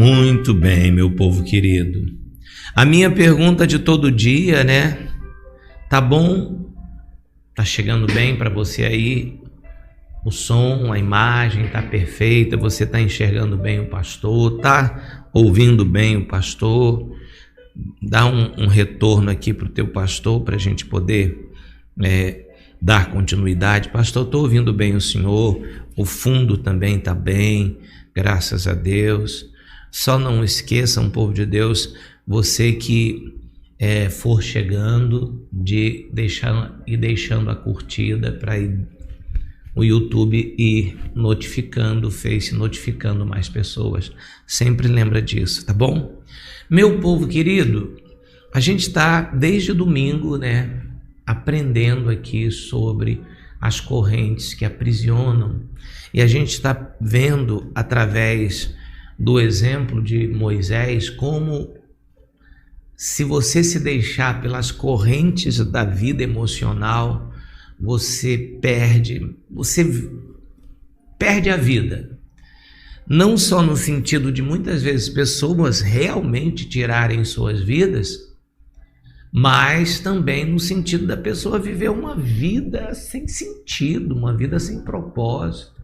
Muito bem, meu povo querido. A minha pergunta de todo dia, né? Tá bom? Tá chegando bem para você aí? O som, a imagem tá perfeita, você tá enxergando bem o pastor, tá ouvindo bem o pastor? Dá um retorno aqui pro teu pastor para a gente poder dar continuidade. Pastor, estou ouvindo bem o senhor, o fundo também está bem, graças a Deus. Só não esqueça, um povo de Deus, você que for chegando, de deixando a curtida para o YouTube ir notificando, o Face notificando mais pessoas. Sempre lembra disso, tá bom? Meu povo querido, a gente está desde domingo, né, aprendendo aqui sobre as correntes que aprisionam, e a gente está vendo através do exemplo de Moisés como, se você se deixar pelas correntes da vida emocional, você perde a vida. Não só no sentido de muitas vezes pessoas realmente tirarem suas vidas, mas também no sentido da pessoa viver uma vida sem sentido, uma vida sem propósito.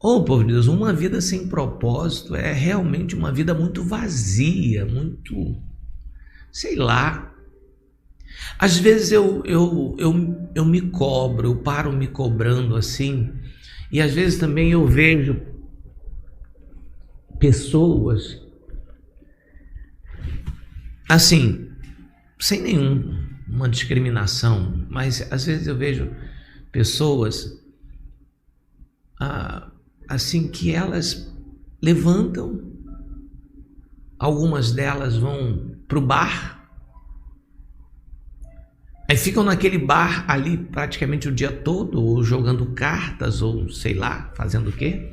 Povo de Deus, uma vida sem propósito é realmente uma vida muito vazia, muito, sei lá. Às vezes eu me cobro, eu paro me cobrando assim, e às vezes também eu vejo pessoas assim, sem nenhuma discriminação, mas às vezes eu vejo pessoas assim que elas levantam, algumas delas vão pro bar, aí ficam naquele bar ali praticamente o dia todo, ou jogando cartas, ou sei lá, fazendo o quê?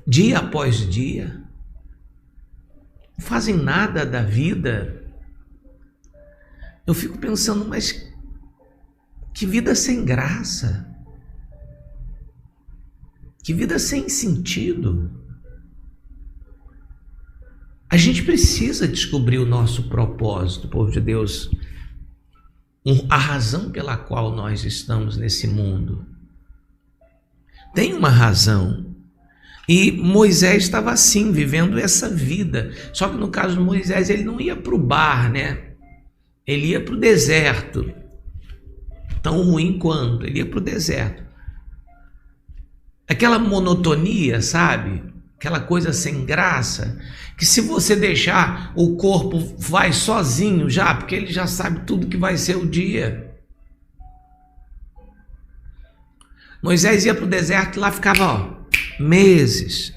Dia após dia, não fazem nada da vida. Eu fico pensando, mas que vida sem graça, que vida sem sentido. A gente precisa descobrir o nosso propósito, povo de Deus, a razão pela qual nós estamos nesse mundo. Tem uma razão. E Moisés estava assim, vivendo essa vida. Só que no caso de Moisés, ele não ia para o bar, né? Ele ia para o deserto. Tão ruim quanto, ele ia para o deserto. Aquela monotonia, sabe? Aquela coisa sem graça, que se você deixar, o corpo vai sozinho já, porque ele já sabe tudo que vai ser o dia. Moisés ia para o deserto e lá ficava, meses,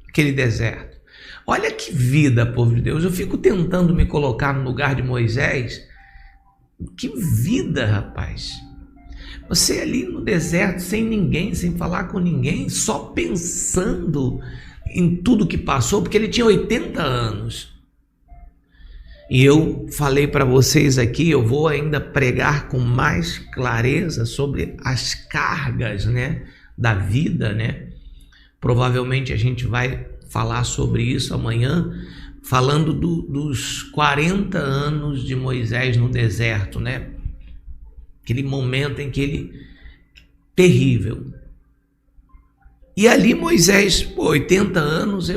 aquele deserto. Olha que vida, povo de Deus. Eu fico tentando me colocar no lugar de Moisés. Que vida, rapaz. Você ali no deserto, sem ninguém, sem falar com ninguém, só pensando em tudo que passou, porque ele tinha 80 anos. E eu falei para vocês aqui, eu vou ainda pregar com mais clareza sobre as cargas, né, da vida, né? Provavelmente a gente vai falar sobre isso amanhã, falando dos 40 anos de Moisés no deserto, né? Aquele momento em que ele... terrível. E ali Moisés, 80 anos,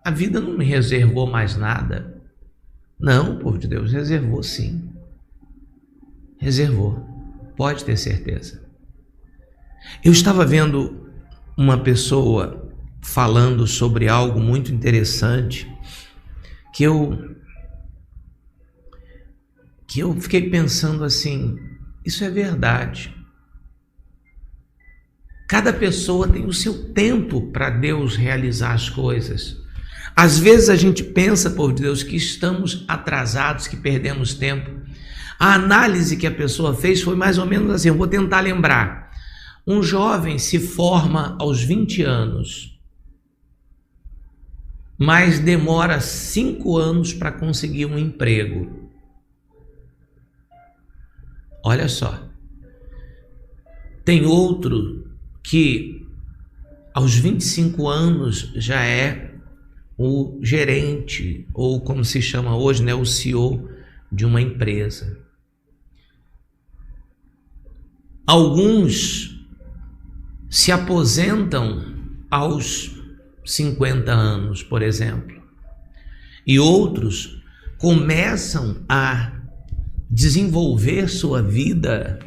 a vida não me reservou mais nada. Não, povo de Deus, reservou sim. Reservou, pode ter certeza. Eu estava vendo uma pessoa falando sobre algo muito interessante que eu fiquei pensando assim, isso é verdade. Cada pessoa tem o seu tempo para Deus realizar as coisas. Às vezes a gente pensa, povo de Deus, que estamos atrasados, que perdemos tempo. A análise que a pessoa fez foi mais ou menos assim, eu vou tentar lembrar. Um jovem se forma aos 20 anos, mas demora 5 anos para conseguir um emprego. Olha só. Tem outro que aos 25 anos já é o gerente, ou como se chama hoje, né, o CEO de uma empresa. Alguns se aposentam aos 50 anos, por exemplo, e outros começam a desenvolver sua vida,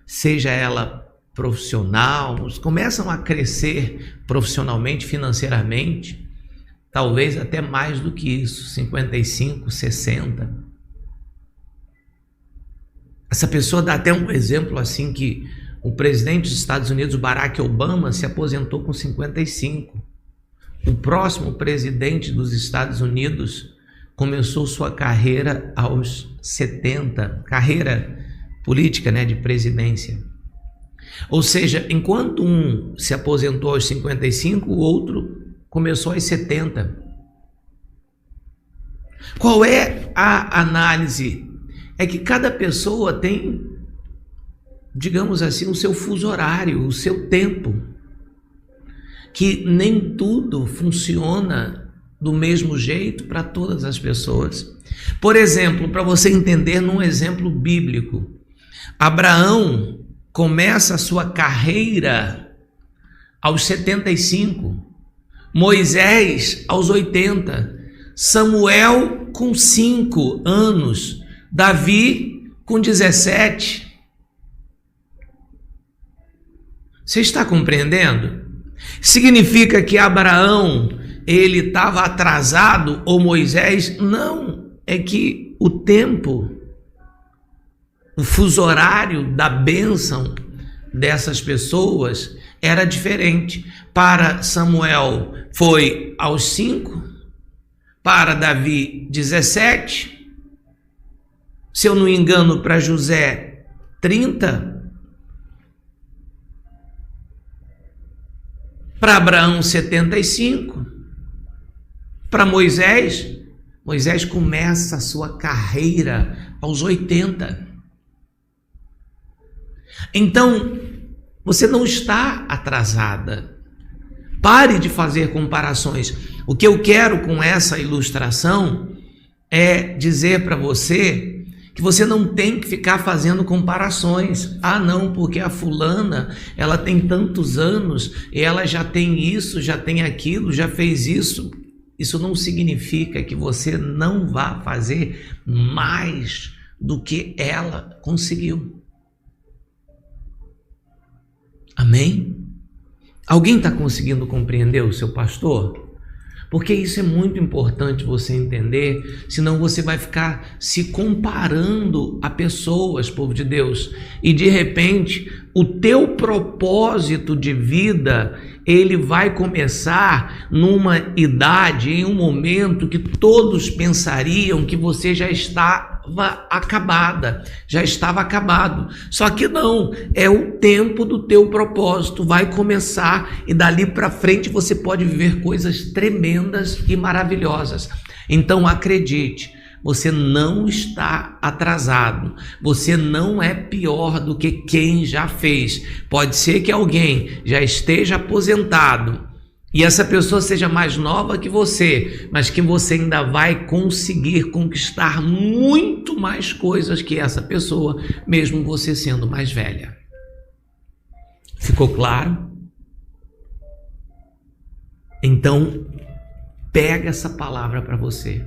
seja ela profissional, começam a crescer profissionalmente, financeiramente, talvez até mais do que isso, 55, 60. Essa pessoa dá até um exemplo assim, que o presidente dos Estados Unidos, Barack Obama, se aposentou com 55. O próximo presidente dos Estados Unidos começou sua carreira aos 70, carreira política, né, de presidência. Ou seja, enquanto um se aposentou aos 55, o outro começou aos 70. Qual é a análise? É que cada pessoa tem, digamos assim, o seu fuso horário, o seu tempo, que nem tudo funciona do mesmo jeito para todas as pessoas. Por exemplo, para você entender num exemplo bíblico, Abraão começa a sua carreira aos 75, Moisés aos 80, Samuel com 5 anos, Davi com 17. Você está compreendendo? Significa que Abraão ele estava atrasado ou Moisés? Não, é que o tempo, o fuso horário da bênção dessas pessoas era diferente. Para Samuel foi aos 5, para Davi 17, se eu não me engano, para José 30, para Abraão 75, para Moisés começa a sua carreira aos 80. Então, você não está atrasada. Pare de fazer comparações. O que eu quero com essa ilustração é dizer para você que você não tem que ficar fazendo comparações. Ah, não, porque a fulana, ela tem tantos anos, e ela já tem isso, já tem aquilo, já fez isso. Isso não significa que você não vá fazer mais do que ela conseguiu. Amém? Alguém está conseguindo compreender o seu pastor? Porque isso é muito importante você entender, senão você vai ficar se comparando a pessoas, povo de Deus, e de repente o teu propósito de vida, ele vai começar numa idade, em um momento que todos pensariam que você já estava acabada, já estava acabado. Só que não, é o tempo do teu propósito, vai começar e dali para frente você pode viver coisas tremendas e maravilhosas. Então acredite, você não está atrasado, você não é pior do que quem já fez. Pode ser que alguém já esteja aposentado e essa pessoa seja mais nova que você, mas que você ainda vai conseguir conquistar muito mais coisas que essa pessoa, mesmo você sendo mais velha. Ficou claro? Então, pega essa palavra para você.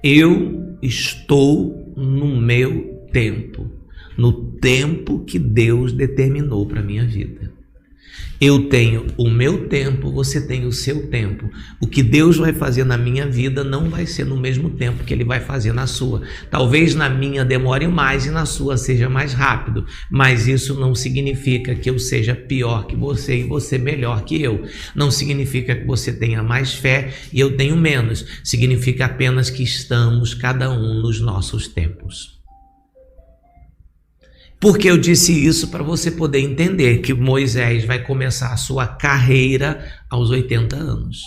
Eu estou no meu tempo, no tempo que Deus determinou para a minha vida. Eu tenho o meu tempo, você tem o seu tempo. O que Deus vai fazer na minha vida não vai ser no mesmo tempo que Ele vai fazer na sua. Talvez na minha demore mais e na sua seja mais rápido, mas isso não significa que eu seja pior que você e você melhor que eu. Não significa que você tenha mais fé e eu tenho menos. Significa apenas que estamos cada um nos nossos tempos. Porque eu disse isso para você poder entender que Moisés vai começar a sua carreira aos 80 anos.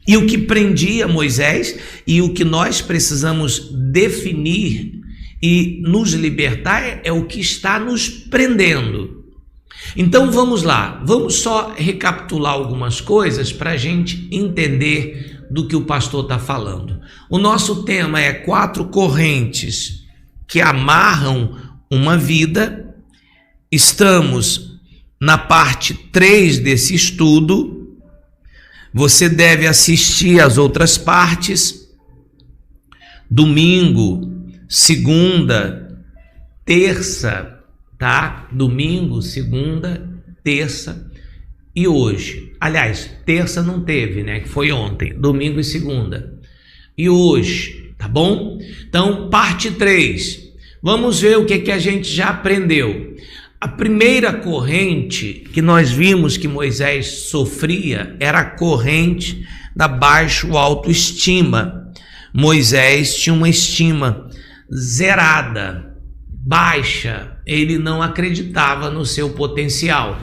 E o que prendia Moisés e o que nós precisamos definir e nos libertar é o que está nos prendendo. Então vamos lá, vamos só recapitular algumas coisas para a gente entender do que o pastor está falando. O nosso tema é 4 correntes que amarram uma vida. Estamos na parte 3 desse estudo. Você deve assistir às outras partes. Domingo, segunda, terça, tá? Domingo, segunda, terça e hoje. Aliás, terça não teve, né? Que foi ontem. Domingo e segunda. E hoje, tá bom? Então, parte 3. Vamos ver o que a gente já aprendeu. A primeira corrente que nós vimos que Moisés sofria era a corrente da baixa autoestima. Moisés tinha uma estima zerada, baixa, ele não acreditava no seu potencial.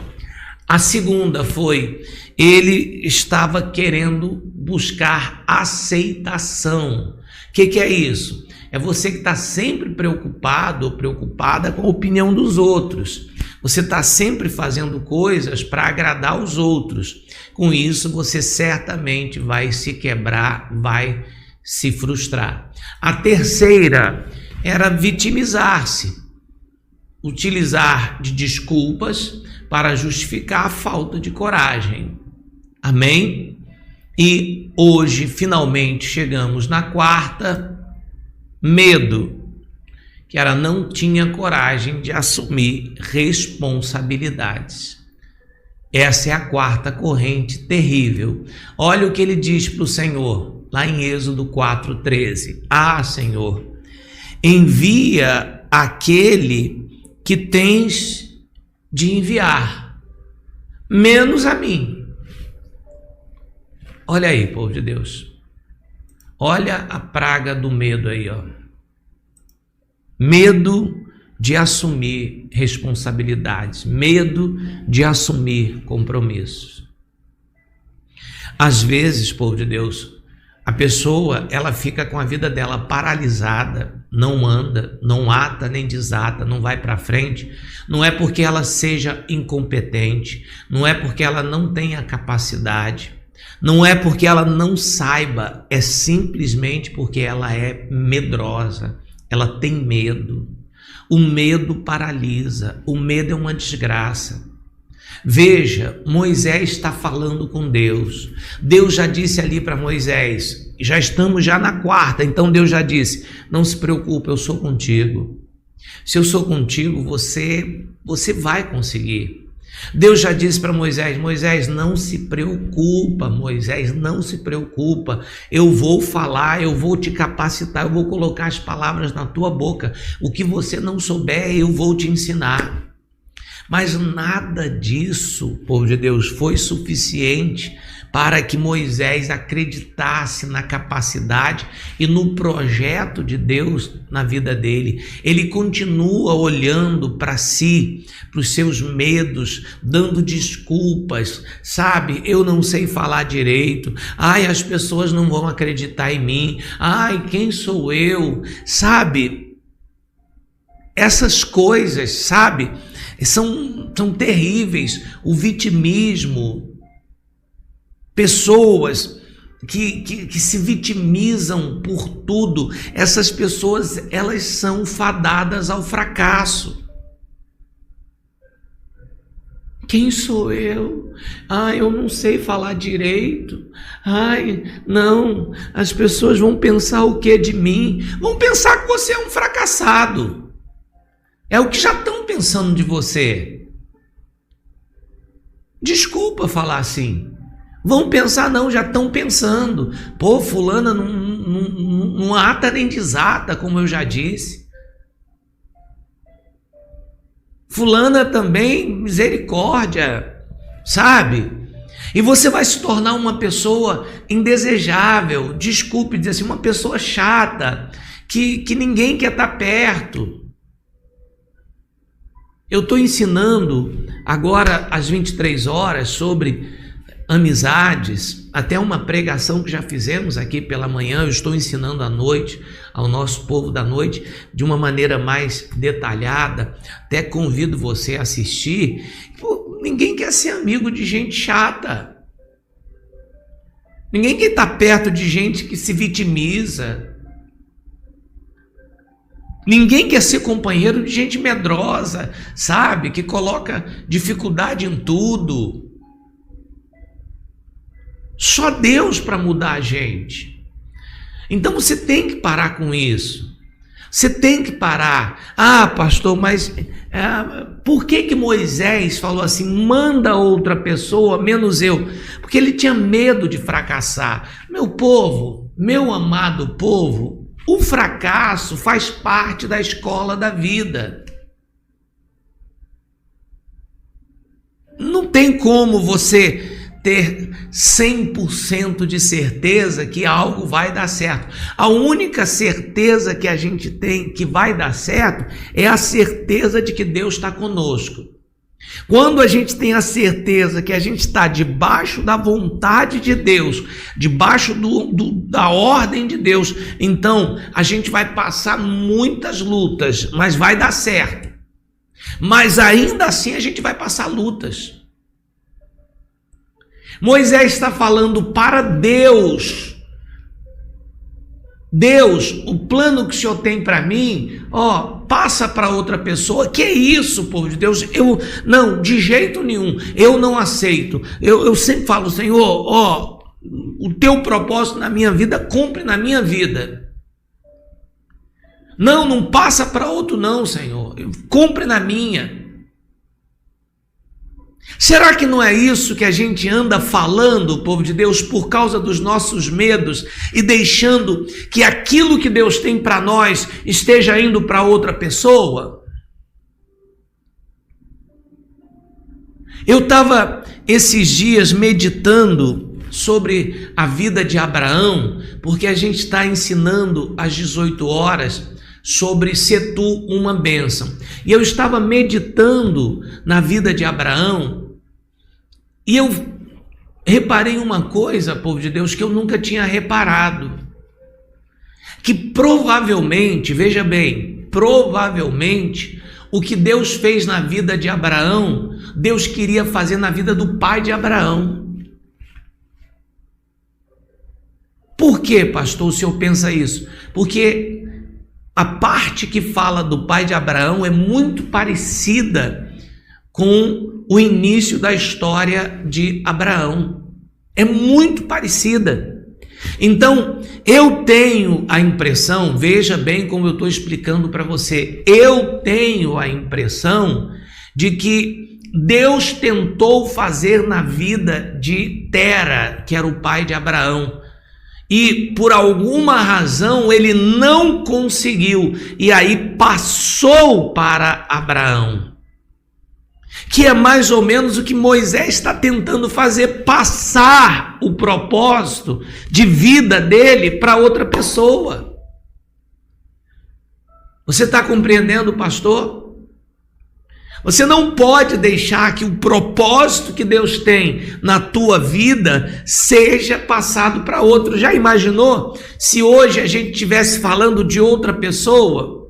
A segunda foi, ele estava querendo buscar aceitação. O que é isso? É você que está sempre preocupado ou preocupada com a opinião dos outros. Você está sempre fazendo coisas para agradar os outros. Com isso, você certamente vai se quebrar, vai se frustrar. A terceira era vitimizar-se, utilizar de desculpas para justificar a falta de coragem. Amém? E hoje, finalmente, chegamos na quarta, medo, que ela não tinha coragem de assumir responsabilidades. Essa é a quarta corrente terrível. Olha o que ele diz para o Senhor, lá em Êxodo 4:13. Ah, Senhor, envia aquele que tens de enviar, menos a mim. Olha aí, povo de Deus. Olha a praga do medo aí, ó. Medo de assumir responsabilidades, medo de assumir compromissos. Às vezes, povo de Deus, a pessoa, ela fica com a vida dela paralisada, não anda, não ata nem desata, não vai para frente. Não é porque ela seja incompetente, não é porque ela não tenha capacidade, não é porque ela não saiba, é simplesmente porque ela é medrosa, ela tem medo. O medo paralisa, o medo é uma desgraça. Veja, Moisés está falando com Deus. Deus já disse ali para Moisés, já estamos já na quarta, então Deus já disse, não se preocupe, eu sou contigo. Se eu sou contigo, você vai conseguir. Deus já disse para Moisés, Moisés, não se preocupa, Moisés, não se preocupa, eu vou falar, eu vou te capacitar, eu vou colocar as palavras na tua boca, o que você não souber, eu vou te ensinar. Mas nada disso, povo de Deus, foi suficiente para que Moisés acreditasse na capacidade e no projeto de Deus na vida dele. Ele continua olhando para si, para os seus medos, dando desculpas, sabe? Eu não sei falar direito, ai, as pessoas não vão acreditar em mim, ai, quem sou eu, sabe? Essas coisas, sabe? São terríveis. O vitimismo, pessoas que se vitimizam por tudo, essas pessoas, elas são fadadas ao fracasso. Quem sou eu? Ai, eu não sei falar direito. Ai, não, as pessoas vão pensar o que de mim? Vão pensar que você é um fracassado. É o que já estão pensando de você. Desculpa falar assim. Vão pensar, não, já estão pensando. Pô, fulana não ata nem desata, como eu já disse. Fulana também, misericórdia, sabe? E você vai se tornar uma pessoa indesejável, desculpe dizer assim, uma pessoa chata, que ninguém quer estar perto. Eu estou ensinando agora às 23 horas sobre amizades, até uma pregação que já fizemos aqui pela manhã, eu estou ensinando à noite ao nosso povo da noite de uma maneira mais detalhada. Até convido você a assistir. Pô, ninguém quer ser amigo de gente chata. Ninguém quer estar perto de gente que se vitimiza. Ninguém quer ser companheiro de gente medrosa, sabe? Que coloca dificuldade em tudo. Só Deus para mudar a gente. Então você tem que parar com isso. Você tem que parar. Ah, pastor, mas por que Moisés falou assim, manda outra pessoa, menos eu? Porque ele tinha medo de fracassar. Meu povo, meu amado povo, o fracasso faz parte da escola da vida. Não tem como você ter 100% de certeza que algo vai dar certo. A única certeza que a gente tem que vai dar certo é a certeza de que Deus está conosco. Quando a gente tem a certeza que a gente está debaixo da vontade de Deus, debaixo da ordem de Deus, então a gente vai passar muitas lutas, mas vai dar certo. Mas ainda assim a gente vai passar lutas. Moisés está falando para Deus. Deus, o plano que o Senhor tem para mim, passa para outra pessoa. Que é isso, povo de Deus? Não, de jeito nenhum, eu não aceito. Eu sempre falo, Senhor, o teu propósito na minha vida, cumpre na minha vida. Não passa para outro não, Senhor, cumpre na minha. Será que não é isso que a gente anda falando, povo de Deus, por causa dos nossos medos e deixando que aquilo que Deus tem para nós esteja indo para outra pessoa? Eu estava esses dias meditando sobre a vida de Abraão, porque a gente está ensinando às 18 horas sobre ser tu uma bênção. E eu estava meditando na vida de Abraão e eu reparei uma coisa, povo de Deus, que eu nunca tinha reparado. Que provavelmente, veja bem, provavelmente o que Deus fez na vida de Abraão, Deus queria fazer na vida do pai de Abraão. Por que, pastor, o senhor pensa isso? Porque a parte que fala do pai de Abraão é muito parecida com o início da história de Abraão. É muito parecida. Então, eu tenho a impressão, veja bem como eu estou explicando para você, eu tenho a impressão de que Deus tentou fazer na vida de Tera, que era o pai de Abraão, e por alguma razão ele não conseguiu, e aí passou para Abraão, que é mais ou menos o que Moisés está tentando fazer, passar o propósito de vida dele para outra pessoa. Você está compreendendo, pastor? Você não pode deixar que o propósito que Deus tem na tua vida seja passado para outro. Já imaginou se hoje a gente estivesse falando de outra pessoa?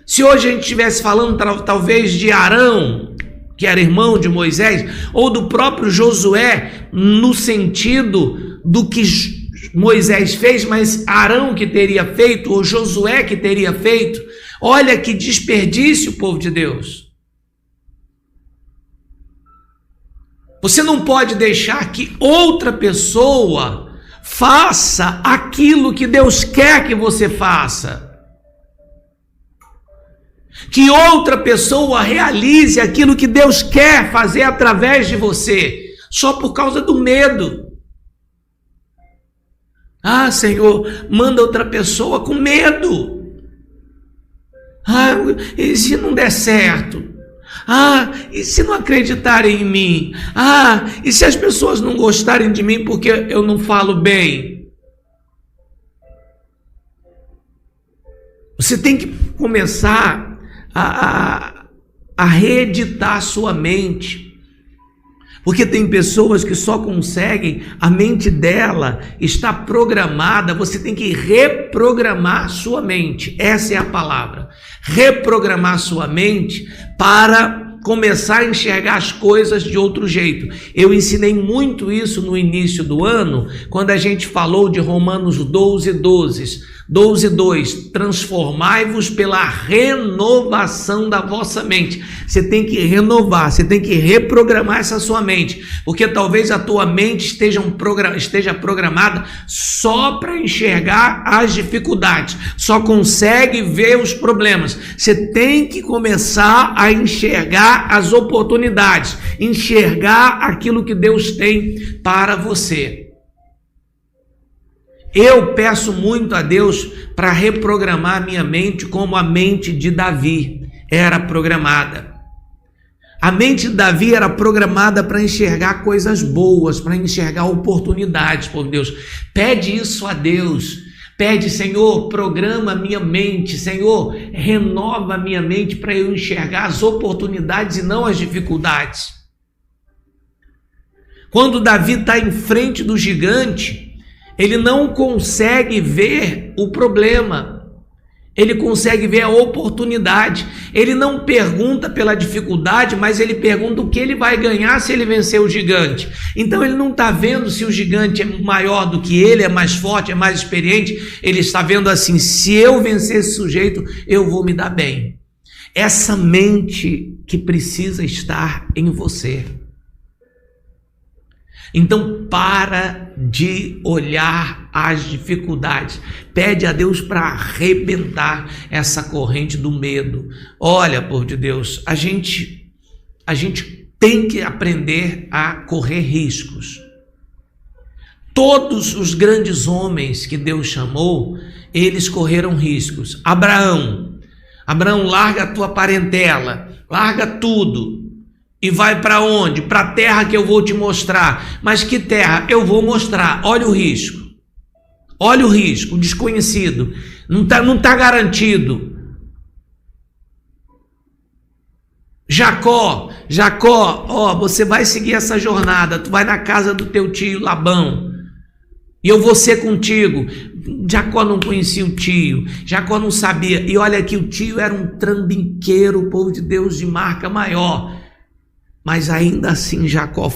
Se hoje a gente estivesse falando talvez de Arão, que era irmão de Moisés, ou do próprio Josué, no sentido do que Moisés fez, mas Arão que teria feito, ou Josué que teria feito. Olha que desperdício, povo de Deus. Você não pode deixar que outra pessoa faça aquilo que Deus quer que você faça. Que outra pessoa realize aquilo que Deus quer fazer através de você, só por causa do medo. Ah, Senhor, manda outra pessoa com medo. Ah, e se não der certo? Ah, e se não acreditarem em mim? Ah, e se as pessoas não gostarem de mim porque eu não falo bem? Você tem que começar a reeditar a sua mente. Porque tem pessoas que só conseguem, a mente dela está programada, você tem que reprogramar sua mente, essa é a palavra, reprogramar sua mente para começar a enxergar as coisas de outro jeito. Eu ensinei muito isso no início do ano, quando a gente falou de Romanos 12:2, transformai-vos pela renovação da vossa mente. Você tem que renovar, você tem que reprogramar essa sua mente, porque talvez a tua mente esteja programada só para enxergar as dificuldades, só consegue ver os problemas. Você tem que começar a enxergar as oportunidades, enxergar aquilo que Deus tem para você. Eu peço muito a Deus para reprogramar a minha mente como a mente de Davi era programada. A mente de Davi era programada para enxergar coisas boas, para enxergar oportunidades, por Deus. Pede isso a Deus. Pede, Senhor, programa a minha mente, Senhor, renova a minha mente para eu enxergar as oportunidades e não as dificuldades. Quando Davi está em frente do gigante, ele não consegue ver o problema, ele consegue ver a oportunidade. Ele não pergunta pela dificuldade, mas ele pergunta o que ele vai ganhar se ele vencer o gigante. Então ele não está vendo se o gigante é maior do que ele, é mais forte, é mais experiente. Ele está vendo assim: se eu vencer esse sujeito, eu vou me dar bem. Essa mente que precisa estar em você. Então para de olhar as dificuldades, pede a Deus para arrebentar essa corrente do medo. Olha, povo de Deus, a gente tem que aprender a correr riscos. Todos os grandes homens que Deus chamou, eles correram riscos. Abraão, larga a tua parentela, larga tudo. E vai para onde? Para a terra que eu vou te mostrar. Mas que terra? Eu vou mostrar. Olha o risco. Olha o risco, o desconhecido. Não tá garantido. Jacó, você vai seguir essa jornada. Tu vai na casa do teu tio Labão. E eu vou ser contigo. Jacó não conhecia o tio. Jacó não sabia. E olha que o tio era um trambiqueiro, o povo de Deus de marca maior. Mas ainda assim Jacó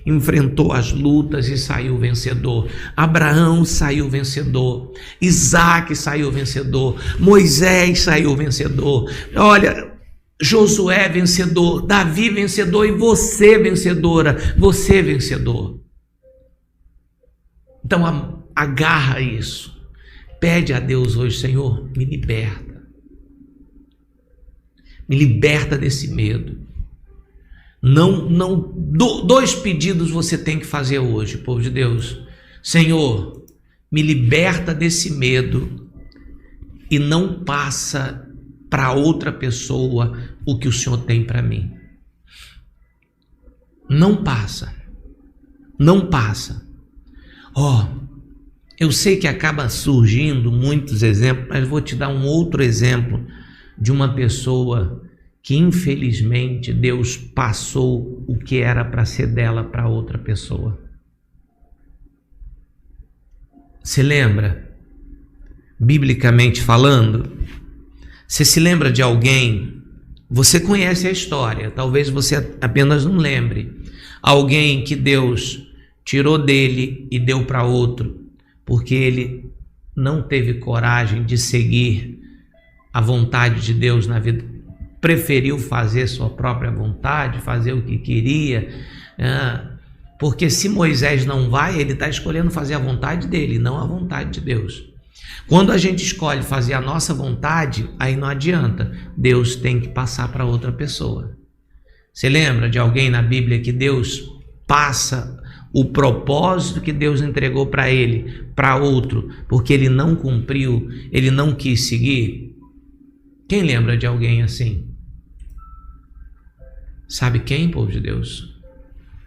enfrentou as lutas e saiu vencedor. Abraão saiu vencedor. Isaac saiu vencedor. Moisés saiu vencedor. Olha, Josué vencedor. Davi vencedor. E você vencedora. Você vencedor. Então agarra isso. Pede a Deus hoje: Senhor, me liberta. Me liberta desse medo. Dois pedidos você tem que fazer hoje, povo de Deus. Senhor, me liberta desse medo e não passa para outra pessoa o que o Senhor tem para mim. Não passa. Eu sei que acaba surgindo muitos exemplos, mas vou te dar um outro exemplo de uma pessoa que infelizmente Deus passou o que era para ser dela para outra pessoa. Se lembra? Biblicamente falando, você se lembra de alguém? Você conhece a história, talvez você apenas não lembre. Alguém que Deus tirou dele e deu para outro, porque ele não teve coragem de seguir a vontade de Deus na vida. Preferiu fazer sua própria vontade, fazer o que queria, porque se Moisés não vai, ele está escolhendo fazer a vontade dele, não a vontade de Deus. Quando a gente escolhe fazer a nossa vontade, aí não adianta, Deus tem que passar para outra pessoa. Você lembra de alguém na Bíblia que Deus passa o propósito que Deus entregou para ele, para outro, porque ele não cumpriu, ele não quis seguir? Quem lembra de alguém assim? Sabe quem, povo de Deus?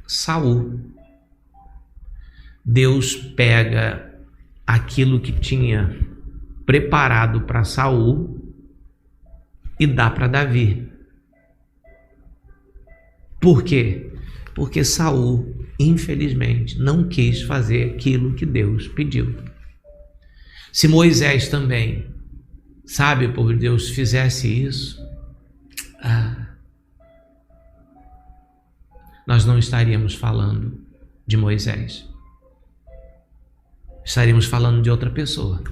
Saul. Deus pega aquilo que tinha preparado para Saul e dá para Davi. Por quê? Porque Saul, infelizmente, não quis fazer aquilo que Deus pediu. Se Moisés também, sabe, por Deus, fizesse isso, nós não estaríamos falando de Moisés. Estaríamos falando de outra pessoa.